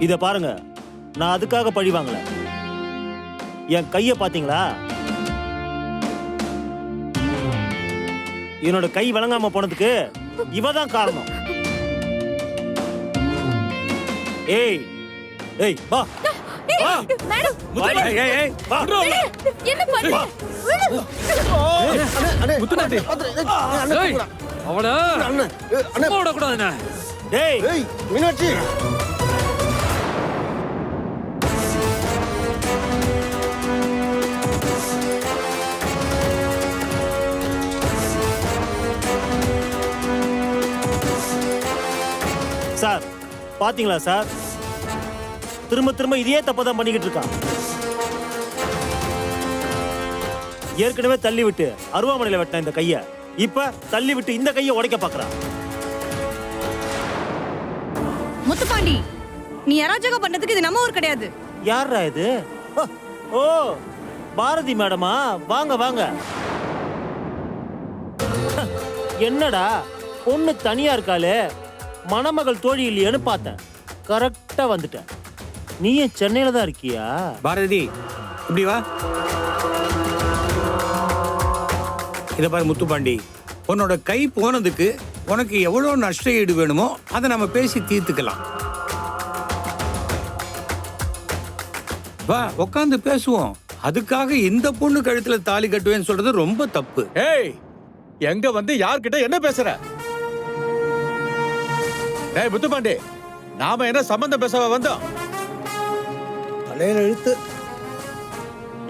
இத பாருங்க, நான் அதுக்காக பழி வாங்கல. என் கைய பாத்தீங்களா? என்னோட கை விளங்காம போனதுக்கு இவதான் காரணம். ஏய் ஏய் வா வா மேடம், ஏய் ஏய் ஏய் வா என்ன பண்ற? முத்துப்பாண்டி அவள போட கூடாதுண்ணே. டேய் ஏய் மீனாட்சி, சார் பாத்தீங்களா சார், திரும்ப திரும்ப இதே தப்பதான் பண்ணிக்கிட்டு இருக்கான். ஏற்கனவே தள்ளி விட்டு அருவாமனையில வெட்டின இந்த கைய இப்ப தள்ளி விட்டு இந்த கைய உடைக்க பாக்குறான். முத்துப்பாண்டி, நீ அராஜகம் பண்றதுக்கு இது நம்ம ஊர் கிடையாது. யாரா இது? ஓ பாரதி மேடமா, வாங்க வாங்க. என்னடா பொண்ணு தனியா இருக்காளே, மணமகள் தோழி இல்லையேன்னு பார்த்தேன். கரெக்டா வந்துட்டேன். நீ ஏன் சென்னையில தான் இருக்கியா? பாரதி இப்படி வா. இத பாரு முத்துப்பாண்டி, உன்னோட கை போனதுக்கு உனக்கு எவ்வளவு நஷ்ட ஈடு வேணுமோ அதை நம்ம பேசி தீர்த்துக்கலாம். வா உட்காந்து பேசுவோம். அதுக்காக இந்த பொண்ணு கழுத்துல தாலி கட்டுவேன்னு சொல்றது ரொம்ப தப்பு. ஏய், எங்க வந்து யார்கிட்ட என்ன பேசுற? ஏய் முத்துப்பாண்டி, நாம என்ன சம்பந்தம் பேசவா வந்தோம்? தலையில இழுத்து.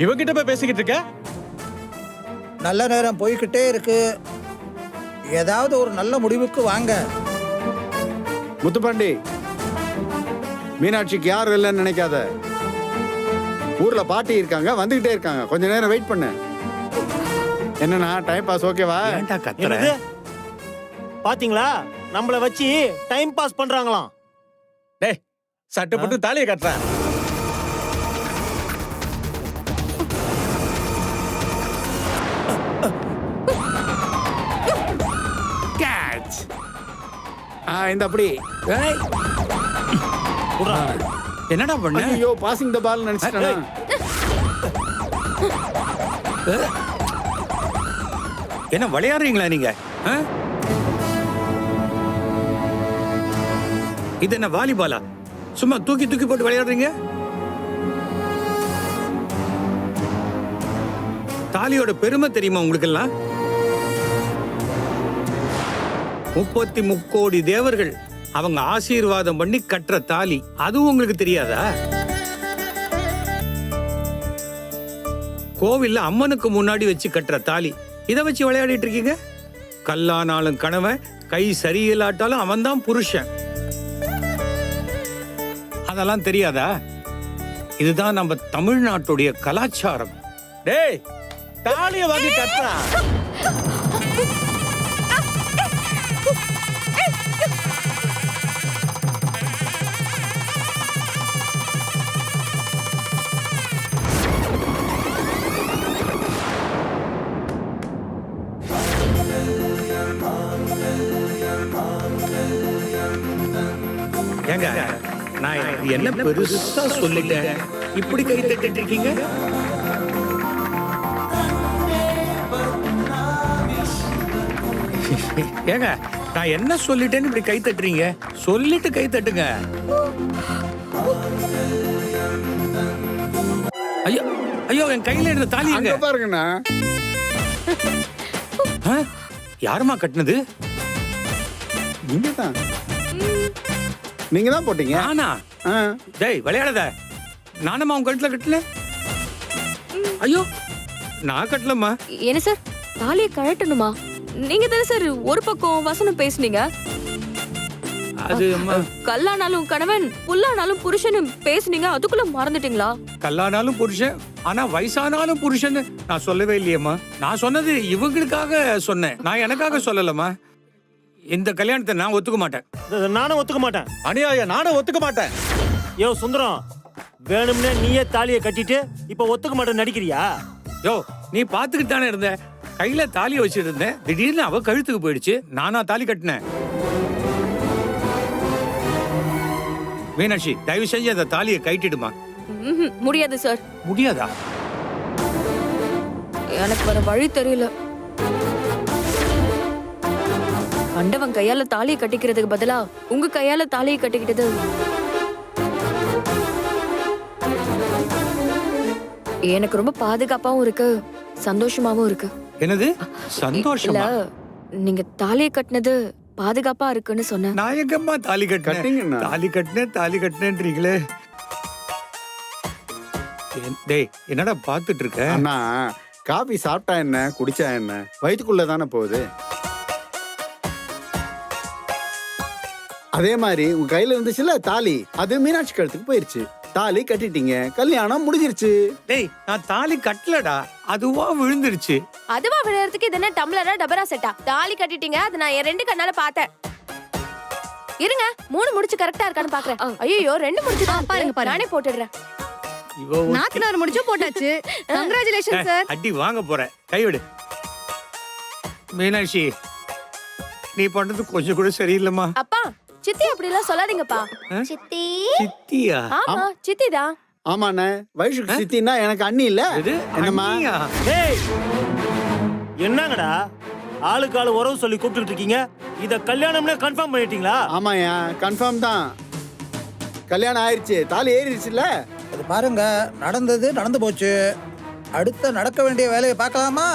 இவங்கிட்ட போய் பேசிக்கிட்டு இருக்க? நல்ல நேரம் போய்கிட்டே இருக்கு, ஏதாவது ஒரு நல்ல முடிவுக்கு வாங்க. முத்துப்பாண்டி, மீனாட்சிக்கு யாரும் இல்லைன்னு நினைக்காத. ஊர்ல பாட்டி இருக்காங்க, வந்துகிட்டே இருக்காங்க. கொஞ்ச நேரம் வெயிட் பண்ணு. என்னன்னா டைம் பாஸ் ஓகேவா? ஏன்டா கத்துற? என்னது? பாத்தீங்களா, நம்மள வச்சு டைம் பாஸ் பண்றாங்களாம். டேய், சட்டை போட்டு தாலியை கட்டுறேன். கேட்ச். இந்த அப்படி. ஏய், விட்றா. என்னடா பண்ண? ஐயோ, பாசிங் த பால் நினைச்சிட்டேனா? என்ன விளையாடுறீங்களா நீங்க? இது என்ன வாலிபாலா? சும்மா தூக்கி தூக்கி போட்டு விளையாடுறீங்க? தாலியோட பெருமை தெரியுமா உங்களுக்கு எல்லாம்? 33 கோடி தேவர்கள் அவங்க ஆசீர்வாதம் பண்ணி கட்டுற தாலி, அதுவும் உங்களுக்கு தெரியாதா? கோவில்ல அம்மனுக்கு முன்னாடி வச்சு கட்டுற தாலி, இதை வச்சு விளையாடிட்டு இருக்கீங்க. கல்லானாலும் கணவன், கை சரியில்லாட்டாலும் அவன் தான் புருஷன். அதெல்லாம் தெரியாதா? இதுதான் நம்ம தமிழ்நாட்டுடைய கலாச்சாரம். டேய், தாலியை வாங்கி கட்டுறா. ஏங்க, நான் என்ன பெருசா சொல்லிட்டேன், இப்படி கை தட்டிட்டு இருக்கீங்க? ஏங்க, நான் என்ன சொல்லிட்டேன்னு இப்படி கை தட்டுறீங்க? சொல்லிட்டு கை தட்டுங்க. ஐயோ ஐயோ, என் கையில இருந்த தாலி எங்க? அங்க பாருங்கண்ணா. யாருமா கட்டினது? நீங்க தான். நீங்க தான் போட்டீங்க. நானா? ஆ. டேய் விளையாடாத. நானம்மா உங்க கழுத்துல கட்டல. ஐயோ, நான் கட்டலம்மா. என்ன சார், தாலியை கழட்டணுமா? நீங்க தானே சார் ஒரு பக்கம் வசனம் பேசுனீங்க. அது அம்மா, கல்லானாலும் கணவன், புல்லானாலும் புருஷன் பேசுனீங்க, அதுக்குள்ள மறந்துட்டீங்களா? கல்லானாலும் புருஷன், ஆனா வயசானாலும் புருஷன் நான் சொல்லவே இல்லையம்மா. நான் சொன்னது இவங்களுக்காக சொன்னேன், நான் எனக்காக சொல்லலம்மா. இந்த கல்யாணத்தை நான் ஒத்துக்க மாட்டேன். நானும் ஒத்துக்க மாட்டேன். அநியாயம், நானும் ஒத்துக்க மாட்டேன். யோ சுந்தரம், வேணும்னே நீயே தாலியை கட்டிட்டு இப்ப ஒத்துக்க மாட்டேன்னு நடிக்கிறியா? யோ, நீ பாத்துக்கிட்டு தானே இருந்த, கையில தாலியை வச்சுட்டு இருந்தேன். திடீர்னு அவ கழுத்துக்கு போயிடுச்சு, நானா தாலி கட்டினேன். மீனாட்சி தயவு செஞ்சு அந்த தாலியை கைட்டிடுமா. முடியாது சார். முடியாதா? எனக்கு வர வழி தெரியல. அண்டவன் கையால தாலியை கட்டிக்கிறதுக்கு பதிலா உங்க கையால தாலியை கட்டிக்கிட்டது எனக்கு ரொம்ப பாதுகாப்பாவும் இருக்கு, சந்தோஷமாவும் இருக்கு. என்னது இல்ல, சந்தோஷமா? நீங்க தாலியை கட்டினது பாதுகாப்பா இருக்குன்னு சொன்னேன். நான் எங்கம்மா தாலி கட்டினேன்? கட்டிங்கண்ணா. தாலி கட்டினேன்றீங்களே. டேய் என்னடா பாத்துட்டு இருக்க? அண்ணா காபி சாப்பிட்டா என்ன குடிச்சா என்ன, வயிற்றுக்குள்ள தானே போகுது. அதே மாதிரி உங்க கையில இருந்துச்சுல தாலி, அது மீனாட்சி கழுத்துக்கு போயிருச்சு. தாலி கட்டிட்டீங்க, கல்யாணம் முடிஞ்சிருச்சு. டேய் நான் தாலி கட்டலடா, அதுவா விழுந்துருச்சு. அதுவா விழுறதுக்கு இது என்ன டம்ளரா டபரா செட்டா? தாலி கட்டிட்டீங்க, அது நான் என் 2 கண்ணால பார்த்தேன். இருங்க 3 முடிச்சு கரெக்டா இருக்கான்னு பாக்குறேன். ஐயோ 2 முடிச்சு தான் பாருங்க. நானே போட்டுடுறேன். இவ ஒரு- நாத்தனார் முடிச்சு போட்டாச்சு. Congratulation sir. அடி வாங்க போற, கைவிடு. மீனாட்சி நீ பண்றது கொஞ்சம் கூட சரியில்லைம்மா. அப்பா சித்தி அப்படி எல்லாம் சொல்லாதீங்கப்பா. சித்தி சித்தியா? ஆமா சித்தி தான். ஆமாண்ணே, வயசுக்கு சித்தின்னா எனக்கு அண்ணி இல்ல. இது என்னம்மா? அண்ணியா? டேய் என்னங்கடா ஆளுக்கு ஆளு உறவு சொல்லி கூப்பிட்டுட்டு இருக்கீங்க? இத கல்யாணம்னு கன்ஃபார்ம் பண்ணிட்டீங்களா? ஆமாயா, கன்ஃபார்ம் தான். கல்யாணம் ஆயிருச்சு, தாலி ஏறிடுச்சுல்ல. அது பாருங்க, நடந்தது நடந்து போச்சு. அடுத்த நடக்க வேண்டிய வேலையை பார்க்கலாமா?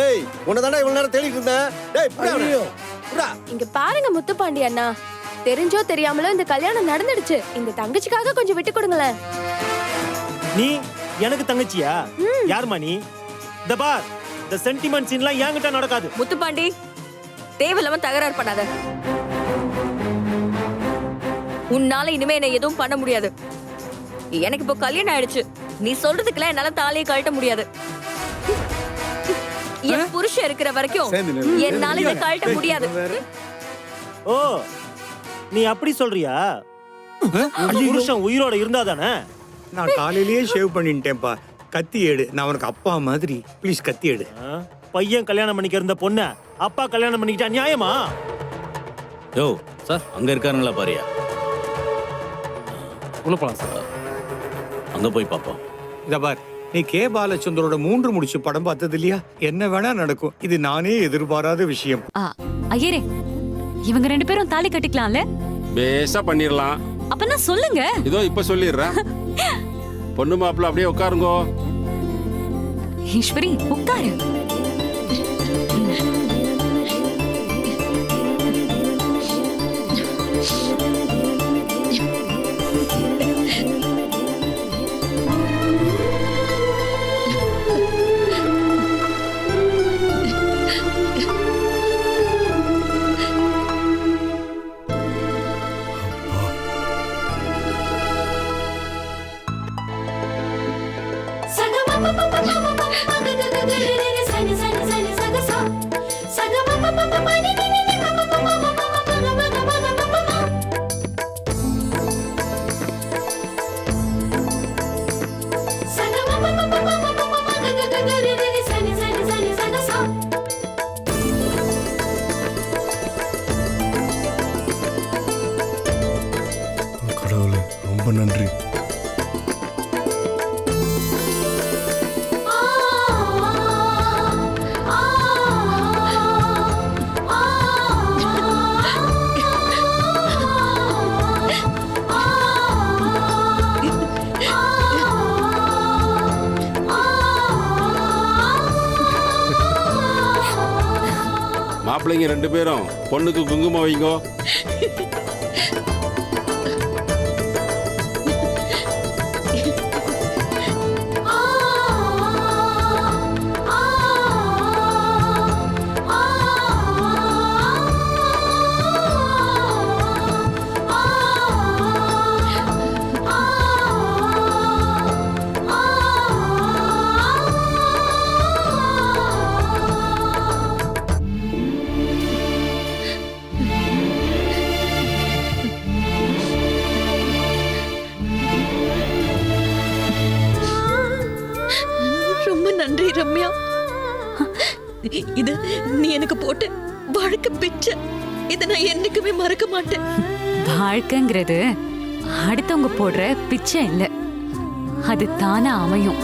ஏய் உன்னதானே இவ்வளவு நேரம் தேடிட்டு இருந்தேன். டேய் புடா அவனை. ஐயோ, புடா. இங்க பாருங்க முத்துப்பாண்டி அண்ணா, தெரிஞ்சோ தெரியாமலோ இந்த கல்யாணம் நடந்துடுச்சு. இந்த தங்கச்சிக்காக கொஞ்சம் விட்டு கொடுங்களேன். நீ எனக்கு தங்கச்சியா? யாருமா நீ? இந்த பார், இந்த சென்டிமெண்ட் சீன்லாம் என்கிட்ட நடக்காது. முத்துப்பாண்டி, தேவையில்லாம தகராறு பண்ணாத. உன்னால இனிமே என்ன எதுவும் பண்ண முடியாது. எனக்கு இப்போ கல்யாணம் ஆயிடுச்சு. நீ சொல்றதுக்குலாம் என்னால தாலியை கழட்ட முடியாது. என் புருஷன் இருக்கிற வரைக்கும் சேர்ந்து நில்லு. என்னால இதை கழட்ட முடியாது. ஓ நீ அப்படி சொல்றியா? புருஷன் உயிரோட இருந்தாதானே? நான் காலையிலேயே ஷேவ் பண்ணிட்டேன்ப்பா. கத்தி எடு, நான் உனக்கு அப்பா மாதிரி. ப்ளீஸ் கத்தி எடு. பையன் கல்யாணம் பண்ணிக்க இருந்த பொண்ண அப்பா கல்யாணம் பண்ணிக்கிட்டா நியாயமா? யோ சார், அங்க இருக்காருங்களா பாரியா? உள்ள போலாம் சார். அங்க போய் பாப்போம். இத பார், நீ கே பாலச்சந்தரோட 3 முடிச்சு படம் பார்த்தது இல்லையா? என்ன வேணா நடக்கும். இது நானே எதிர்பாராத விஷயம். ஐயரே, இவங்க 2 பேரும் தாலி கட்டிக்கலாம்ல? பேசா பண்ணிரலாம். அப்பனா சொல்லுங்க. இதோ இப்ப சொல்லிடுறேன். பொண்ணு மாப்பிள்ள அப்படியே உட்காருங்கோ. ஈஸ்வரி உட்காரு. கடவுளே ரொம்ப நன்றி. மாப்பிள்ளைங்க 2 பேரும் பொண்ணுக்கு குங்குமம் வைங்கோ. ரொம்ப நன்றி ரம்யா. இது நீ எனக்கு போட்ட வாழ்க்கை பிச்சை. இதை நான் என்னைக்குமே மறக்க மாட்டேன். வாழ்க்கைங்கிறது அடுத்தவங்க போடுற பிச்சை இல்ல, அது தானா அமையும்.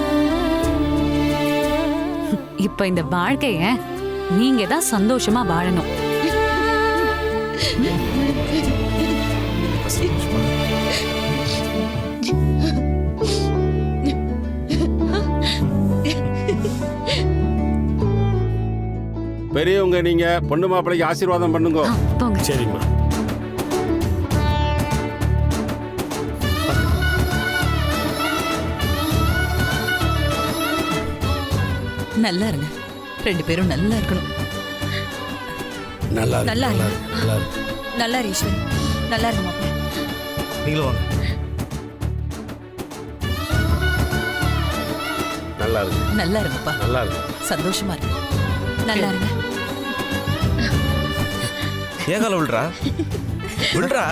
இப்ப இந்த வாழ்க்கைய நீங்க தான் சந்தோஷமா வாழணும். பெரியவங்க நீங்க பொண்ணு மாப்பிள்ளைக்கு ஆசீர்வாதம் பண்ணுங்க. போங்க. சரிம்மா. நல்லா இருங்க, 2 பேரும் நல்லா இருக்கணும். நல்லா நல்லா இருங்க. நல்லா இரு ஈஸ்வரி, நல்லா இருங்க மாப்பிள்ள. நீங்களும் வாங்க. நல்லா இருக்கு. நல்லா இருங்கப்பா, நல்லா இருக்கு. சந்தோஷமா இருக்கு. நல்லா இருங்க. ஏன் கால விடுறா விடுறா?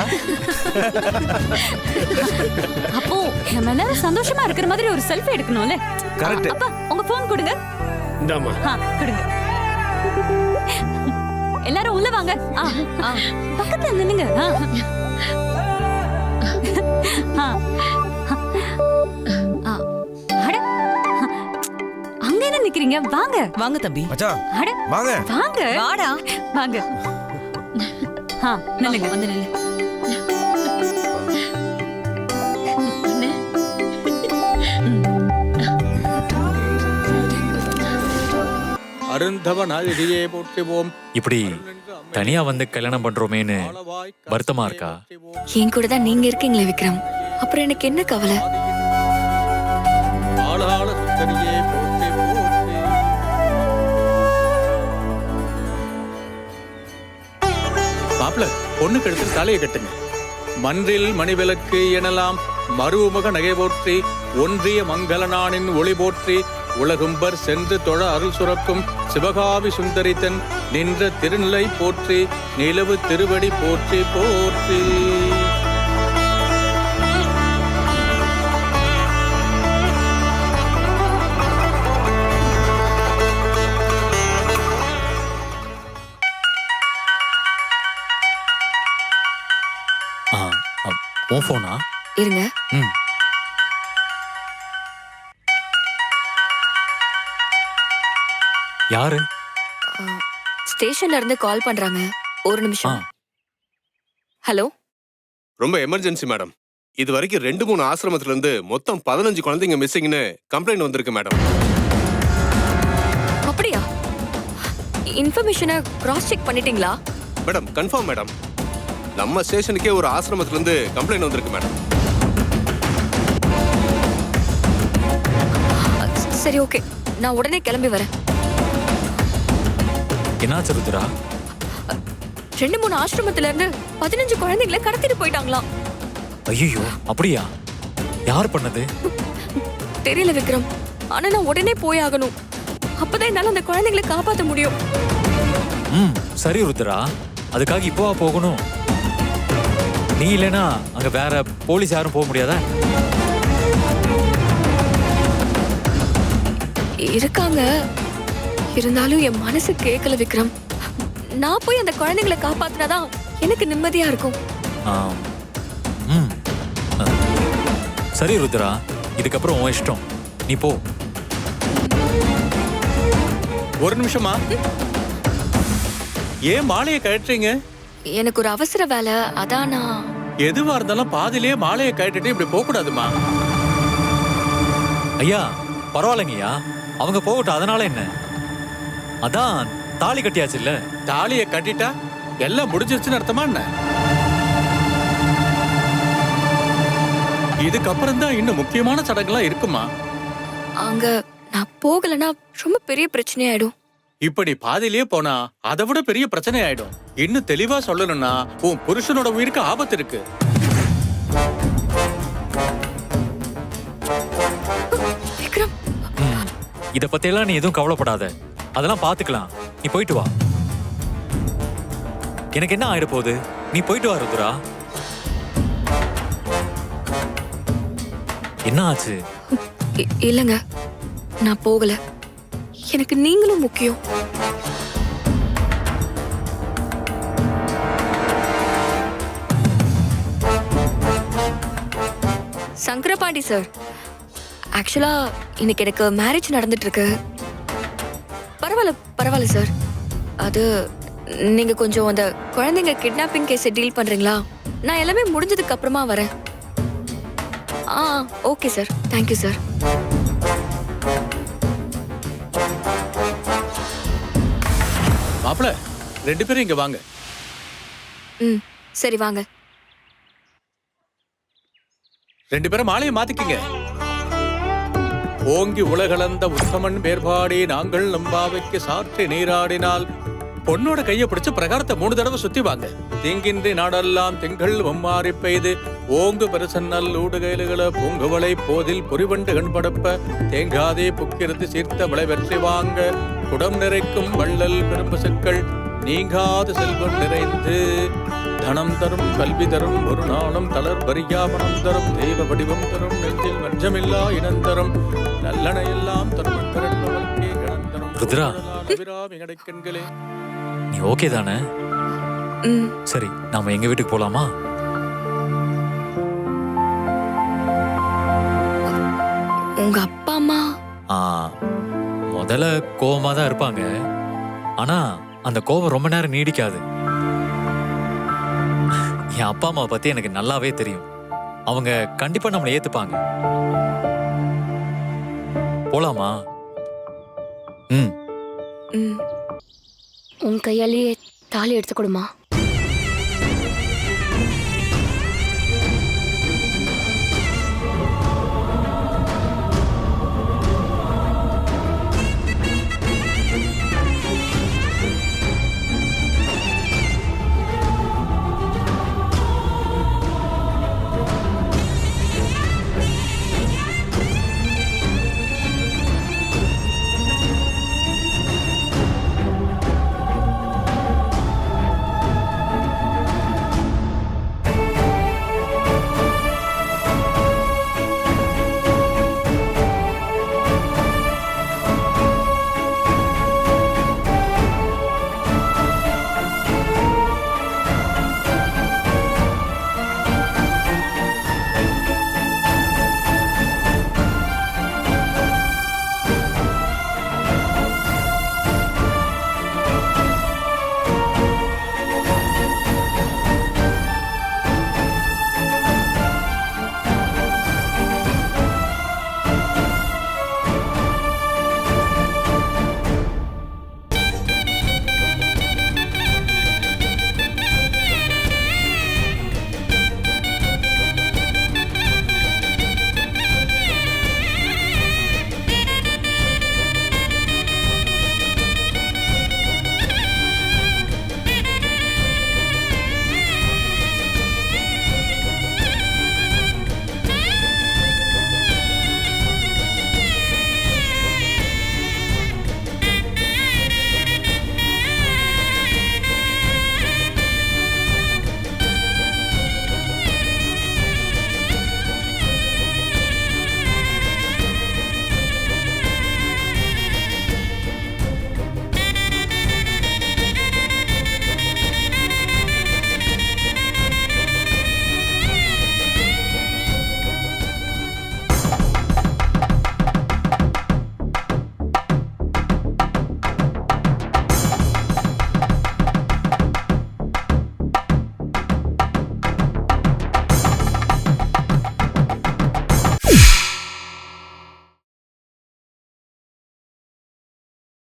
அப்போ நம்ம எல்லாரும் சந்தோஷமா இருக்கிற மாதிரி ஒரு செல்ஃபி எடுக்கணும்ல. கரெக்ட். அப்பா உங்க போன் கொடுங்க. இந்தாம்மா. கொடுங்க. எல்லாரும் உள்ள வாங்க. பக்கத்துல நின்னுங்க. அங்க என்ன நிக்கிறீங்க? வாங்க வாங்க தம்பி. மச்சான் அட வாங்க. வாங்க. வாடா. வாங்க. நில்லுங்க. வந்து நில்லு. அருந்தவ நாதிரியே போற்றுவோம். இப்படி தனியா வந்து கல்யாணம் பண்றோமேன்னு வருத்தமா இருக்கா? என் கூட தான் நீங்க இருக்கீங்களே விக்ரம், அப்புறம் எனக்கு என்ன கவலை? ஆளாள சுந்தரியே போற்றி போற்றி. மாப்பிள்ள, பொண்ணுக்கு எடுத்து தலையை கட்டுங்க. மன்றில் மணிவிளக்கு எனலாம் மறுமுக நகை போற்றி, ஒன்றிய மங்களனானின் ஒளி போற்றி, உலகும்பர் சென்று தொழ அருள் சுரக்கும் சிவகாவி சுந்தரித்தன் நின்ற திருநிலை போற்றி, நிலவு திருவடி போற்றி போற்றி. உன் போனா? இருங்க. யாரு? ஸ்டேஷன்ல இருந்து கால் பண்றாங்க, ஒரு நிமிஷம். ஹலோ. ரொம்ப எமர்ஜென்சி மேடம். இது வரைக்கும் 2-3 ஆசிரமத்துல இருந்து மொத்தம் 15 குழந்தைங்க மிஸ்ஸிங்னு கம்ப்ளைண்ட் வந்திருக்கு மேடம். அப்படியா? இன்ஃபர்மேஷனை கிராஸ் செக் பண்ணிட்டீங்களா? Madam confirm madam. நம்ம ஸ்டேஷனுக்கே ஒரு ஆசிரமத்துல இருந்து கம்ப்ளைண்ட் வந்திருக்கு மேடம். சரி, ஓகே, நான் உடனே கிளம்பி வரேன். என்னாச்சு ருத்ரா? 2-3 ஆசிரமத்துல இருந்து 15 குழந்தைகளை கடத்திட்டு போயிட்டாங்களாம். ஐயோ, அப்படியா? யார் பண்ணது? தெரியல விக்ரம், ஆனா நான் உடனே போய் ஆகணும். அப்பதான் என்னால அந்த குழந்தைகளை காப்பாற்ற முடியும். சரி ருத்ரா, அதுக்காக இப்போவா போகணும்? நீ இல்லைனா அங்க வேற போலீஸ் யாரும் போக முடியாதா? இருக்காங்க, இருந்தாலும் என் மனசு கேட்கல விக்ரம். நான் போய் அந்த குழந்தைகளை காப்பாத்தினாதான் எனக்கு நிம்மதியா இருக்கும். சரி ருத்ரா, இதுக்கப்புறம் உன் இஷ்டம், நீ போ. ஒரு நிமிஷமா, ஏன் மாலையை கழட்டுறீங்க? எனக்கு ஒரு அவசர வேலை, அதான் நான். எதுவா இருந்தாலும் பாதிலேயே மாலையை கழட்டிட்டு இப்படி போக கூடாதுமா. ஐயா பரவாயில்லைங்கய்யா, அவங்க போகட்டும், அதனால என்ன? அதான் தாலி கட்டியாச்சு இல்ல? தாலியை கட்டிட்டா எல்லாம் முடிஞ்சிருச்சுன்னு அர்த்தமா என்ன? இதுக்கப்புறம் தான் இன்னும் முக்கியமான சடங்குலாம் இருக்குமா? அங்க நான் போகலன்னா ரொம்ப பெரிய பிரச்சனை ஆயிடும். இப்படி பாதியிலேயே போனா அதை விட பெரிய பிரச்சனை ஆயிடும். இன்னும் தெளிவா சொல்லணும்னா உன் புருஷனோட உயிருக்கு ஆபத்து இருக்கு. விக்ரம், இத பத்தியெல்லாம் நீ எதுவும் கவலைப்படாத, அதெல்லாம் பாத்துக்கலாம். நீ போயிட்டு வா. எனக்கு என்ன ஆயிட போகுது? நீ போயிட்டு வா ருத்ரா. என்ன ஆச்சு? இல்லங்க, நான் போகல. எனக்கு நீங்களும் முக்கியம். சங்கரபாண்டி சார், ஆக்சுவலா இன்னைக்கு எனக்கு மேரேஜ் நடந்துட்டு இருக்கு. பரவாயில்ல சார். அது நீங்க கொஞ்சம் அந்த குழந்தைங்க கிட்னாப்பிங் கேஸை டீல் பண்றீங்களா? நான் எல்லாமே முடிஞ்சதுக்கு அப்புறமா வரேன். Okay sir, thank you sir. மாப்பிள, 2 பேரும் இங்க வாங்க. சரி வாங்க. 2 பேரும் மாலையை மாத்திக்கிங்க. ஓங்கி உலகளந்த உத்தமன் வேறுபாடி நாங்கள் நம்பாவைக்கு சாற்றி நீராடினால் பொண்ணோட கையை பிடிச்சு பிரகாரத்தை 3 தடவை சுத்தி வாங்க. தீங்கின்றி நாடெல்லாம் திங்கள் ஒம்மாறி பெய்து ஓங்கு பெருசன்னல் ஊடுகைலுகளை பூங்குவளை போதில் பொறிவண்டு கண்படப்ப தேங்காதே புக்கிருந்து சீர்த்த விளை வெற்றி வாங்க குடம் நிறைக்கும் வள்ளல் பெரும்பசுக்கள் நீங்காத செல்வம் நிறைந்து தனம் தரும் கல்வி தரும் ஒரு நாளும் தளர் பரியாபனம் தரும் தெய்வ வடிவம் தரும் நெஞ்சில் வஞ்சமில்லா இனம் தரும் நல்லன எல்லாம் தரும் ருத்ரா, கிடைக்கண்களே. நீ ஓகே தானே? சரி, நாம எங்க வீட்டுக்கு போலாமா? உங்க அப்பா அம்மா முதல்ல கோவமா தான் இருப்பாங்க. ஆனா அந்த கோவம் ரொம்ப நேரம் நீடிக்காது. என் அப்பா அம்மாவை பத்தி எனக்கு நல்லாவே தெரியும். அவங்க கண்டிப்பா நம்மளை ஏத்துப்பாங்க. போலாமா? உன் கையாலேயே தாலி எடுத்து கொடுமா.